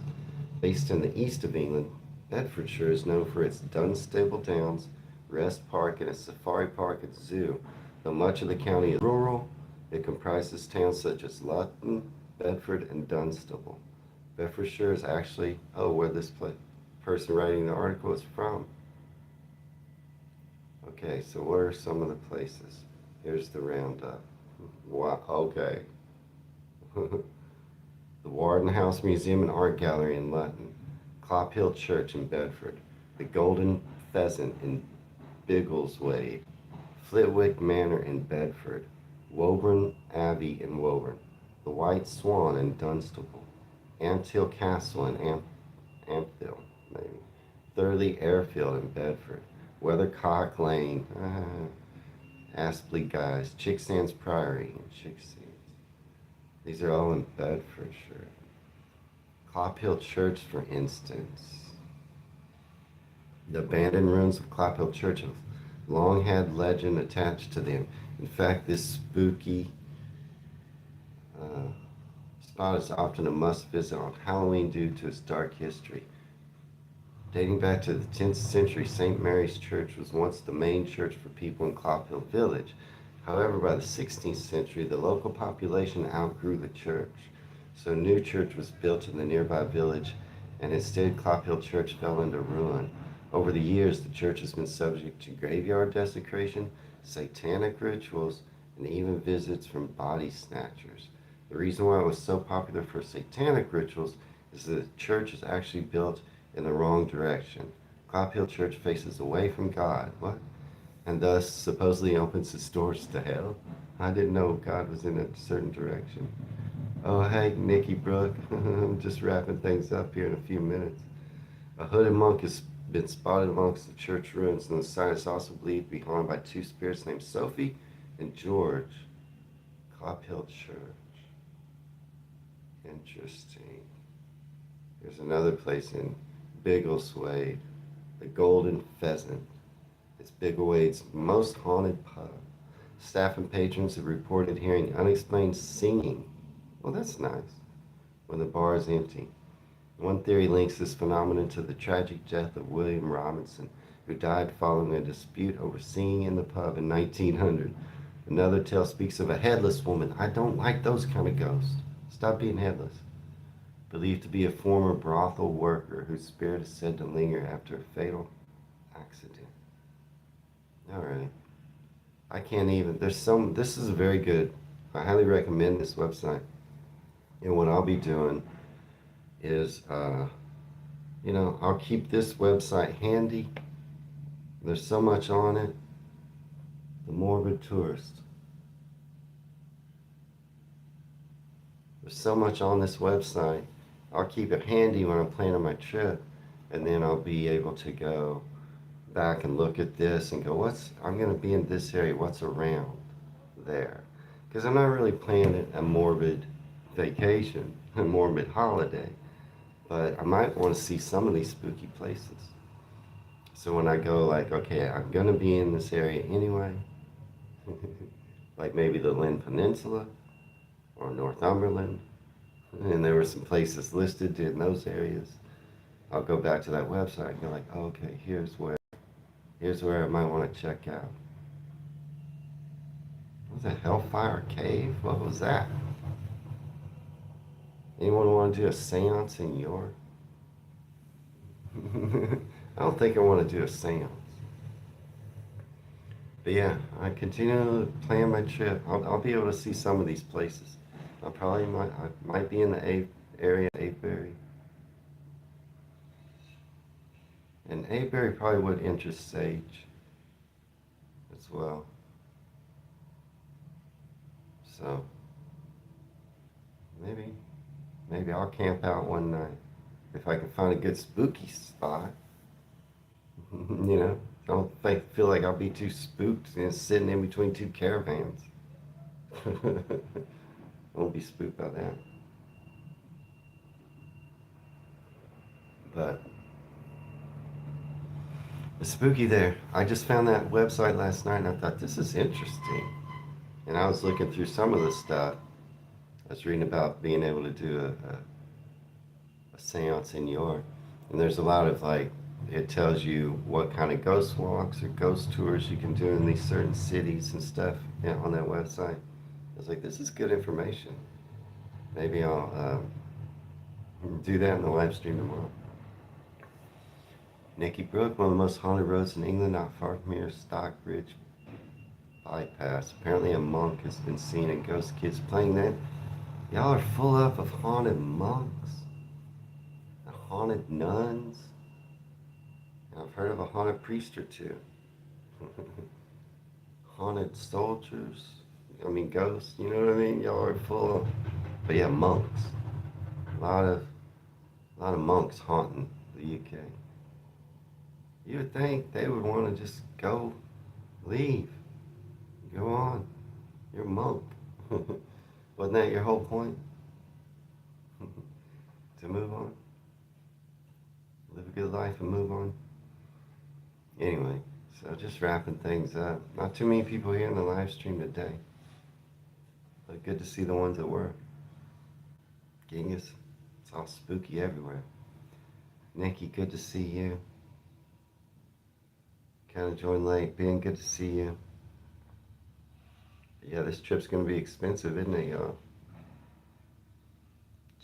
Based in the east of England, Bedfordshire is known for its Dunstable Downs, Rest Park, and a safari park and zoo. Though much of the county is rural, it comprises towns such as Luston, Bedford, and Dunstable. Bedfordshire is actually, where this person writing the article is from. Okay, so what are some of the places? Here's the roundup. Wow, okay. The Warden House Museum and Art Gallery in Luton, Clophill Church in Bedford, the Golden Pheasant in Biggleswade, Flitwick Manor in Bedford, Woburn Abbey in Woburn, the White Swan in Dunstable, Ampthill Castle in Ampthill, maybe, Thurley Airfield in Bedford, Weathercock Lane, Aspley Guys, Chicksands Priory in Chicksands. These are all in Bedfordshire. Clophill Church, for instance. The abandoned ruins of Clophill Church have long had legend attached to them. In fact, this spooky spot is often a must-visit on Halloween due to its dark history. Dating back to the 10th century, St. Mary's Church was once the main church for people in Clophill Village. However, by the 16th century, the local population outgrew the church, so a new church was built in the nearby village, and instead Clophill Church fell into ruin. Over the years, the church has been subject to graveyard desecration, satanic rituals, and even visits from body snatchers. The reason why it was so popular for satanic rituals is the church is actually built in the wrong direction. Clop Hill Church faces away from God. What? And thus supposedly opens its doors to hell. I didn't know God was in a certain direction. Oh, hey, Nikki Brooke. I'm just wrapping things up here in a few minutes. A hooded monk has been spotted amongst the church ruins, and the site is also believed to be haunted by two spirits named Sophie and George. Clop Hill Church. Interesting. There's another place in Biggleswade, the Golden Pheasant. It's Bigglewade's most haunted pub. Staff and patrons have reported hearing unexplained singing. Well, that's nice. When the bar is empty. One theory links this phenomenon to the tragic death of William Robinson, who died following a dispute over singing in the pub in 1900. Another tale speaks of a headless woman. I don't like those kind of ghosts. Stop being headless. Believed to be a former brothel worker whose spirit is said to linger after a fatal accident. Alright. I can't even. This is very good. I highly recommend this website. And what I'll be doing is, I'll keep this website handy. There's so much on it. The Morbid Tourist. There's so much on this website. I'll keep it handy when I'm planning my trip, and then I'll be able to go back and look at this and go, I'm going to be in this area, what's around there? Because I'm not really planning a morbid vacation, a morbid holiday, but I might want to see some of these spooky places. So when I go, like, okay, I'm going to be in this area anyway, like maybe the Lynn Peninsula or Northumberland, and there were some places listed in those areas. I'll go back to that website and go like, oh, okay, here's where I might want to check out. What was a Hellfire Cave? What was that? Anyone want to do a seance in York? I don't think I want to do a seance. But yeah, I continue to plan my trip. I'll be able to see some of these places. I might be in the area of Avebury. And Avebury probably would interest Sage as well. So maybe I'll camp out one night if I can find a good spooky spot. Don't feel like I'll be too spooked sitting in between two caravans. Won't be spooked by that. But it's spooky there. I just found that website last night and I thought, this is interesting. And I was looking through some of the stuff. I was reading about being able to do a seance in York. And there's a lot of it tells you what kind of ghost walks or ghost tours you can do in these certain cities and stuff on that website. I was like, this is good information. Maybe I'll do that in the live stream tomorrow. Nikki Brook, one of the most haunted roads in England, not far from here, Stockbridge bypass. Apparently a monk has been seen and ghost kids playing that. Y'all are full up of haunted monks, haunted nuns. I've heard of a haunted priest or two. Haunted soldiers. Ghosts. You know what I mean? Y'all are full of. But yeah, monks. A lot of monks haunting the UK. You would think they would want to just leave, go on. You're a monk. Wasn't that your whole point? To move on? Live a good life and move on? Anyway, so just wrapping things up. Not too many people here in the live stream today. But good to see the ones that were. Genghis, it's all spooky everywhere. Nikki, good to see you. Kind of joined late. Ben, good to see you. But yeah, this trip's going to be expensive, isn't it, y'all?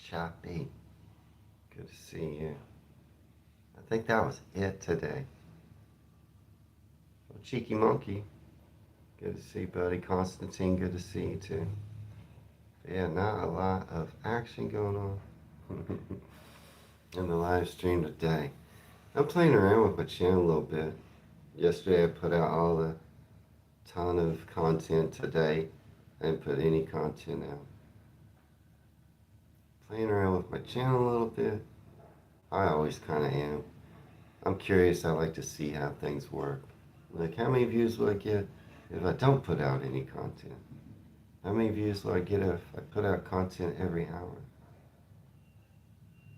Choppy, good to see you. I think that was it today. Well, Cheeky Monkey, good to see you, buddy. Constantine, good to see you too. But yeah, not a lot of action going on. in the live stream today. I'm playing around with my channel a little bit. Yesterday I put out all the ton of content. Today I didn't put any content out. Playing around with my channel a little bit. I always kind of am. I'm curious. I like to see how things work. Like, how many views will I get if I don't put out any content? How many views will I get if I put out content every hour?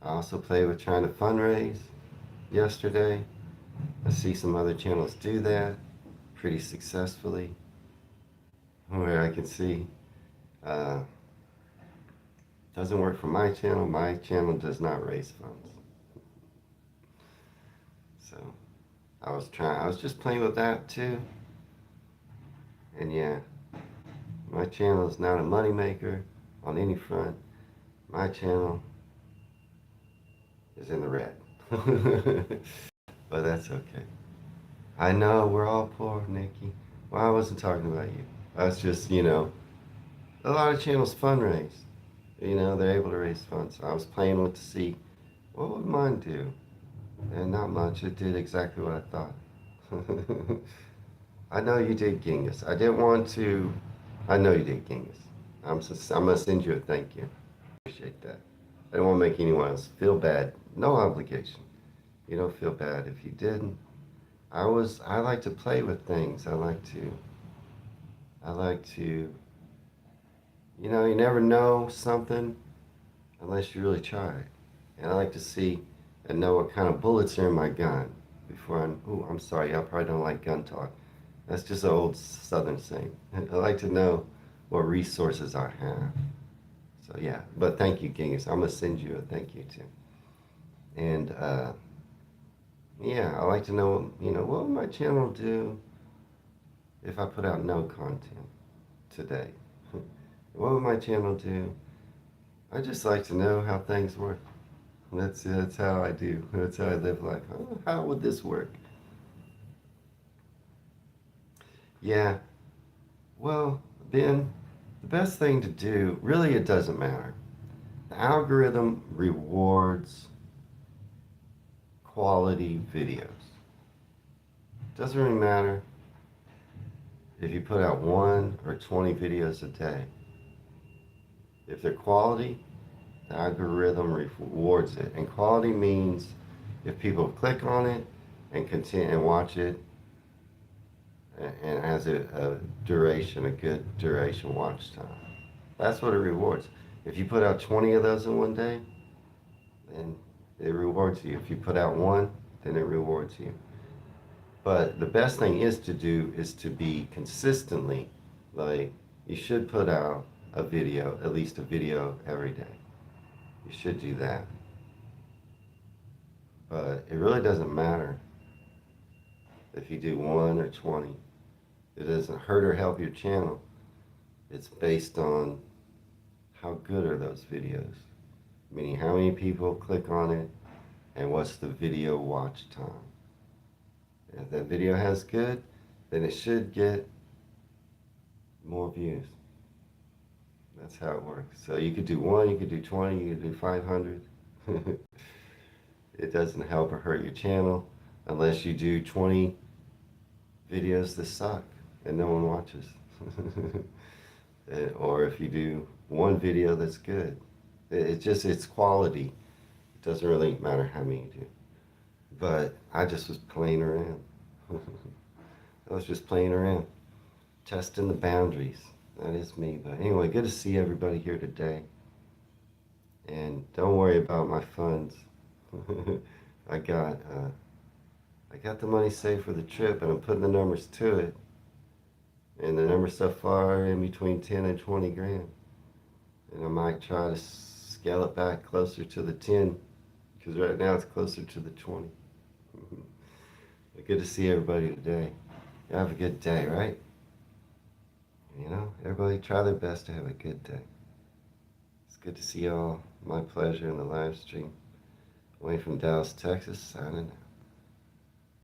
I also played with trying to fundraise yesterday. I see some other channels do that pretty successfully, where I can see doesn't work for my channel. My channel does not raise funds. So I was just playing with that too. And yeah, my channel is not a moneymaker on any front. My channel is in the red. But that's okay. I know we're all poor, Nikki. Well, I wasn't talking about you. I was just, a lot of channels fundraise. They're able to raise funds. I was playing with to see what would mine do. And not much. It did exactly what I thought. I know you did, Genghis. I didn't want to. I know you did, Genghis. I'm going to send you a thank you. Appreciate that. I don't want to make anyone else feel bad. No obligation. You don't feel bad if you didn't. I like to play with things. I like to, you never know something unless you really try it. And I like to see and know what kind of bullets are in my gun before I'm sorry, I probably don't like gun talk. That's just an old Southern saying. I like to know what resources I have. So yeah, but thank you, Genghis. I'm gonna send you a thank you too. And yeah, I like to know, what would my channel do if I put out no content today? What would my channel do? I just like to know how things work. That's how I do. That's how I live life. Oh, how would this work? Yeah. Well, Ben, the best thing to do, really, it doesn't matter. The algorithm rewards quality videos. Doesn't really matter if you put out 1 or 20 videos a day. If they're quality, the algorithm rewards it. And quality means if people click on it and continue and watch it, and has a duration, a good duration watch time. That's what it rewards. If you put out 20 of those in one day, then it rewards you. If you put out 1, then it rewards you. But the best thing is to be consistently, like, you should put out a video, at least a video every day. You should do that. But it really doesn't matter if you do 1 or 20. It doesn't hurt or help your channel. It's based on how good are those videos. Meaning how many people click on it and what's the video watch time. If that video has good, then it should get more views. That's how it works. So you could do 1, you could do 20, you could do 500. It doesn't help or hurt your channel unless you do 20 videos that suck and no one watches. Or if you do 1 video that's good. It's quality. It doesn't really matter how many you do. But I just was playing around. I was just playing around, testing the boundaries. That is me. But anyway, good to see everybody here today. And don't worry about my funds. I got the money saved for the trip, and I'm putting the numbers to it. And the numbers so far are in between 10 and 20 grand. And I might try to scale it back closer to the 10, because right now it's closer to the 20. But good to see everybody today. You have a good day, right? Everybody try their best to have a good day. It's good to see y'all. My pleasure in the live stream. Away from Dallas, Texas, signing out.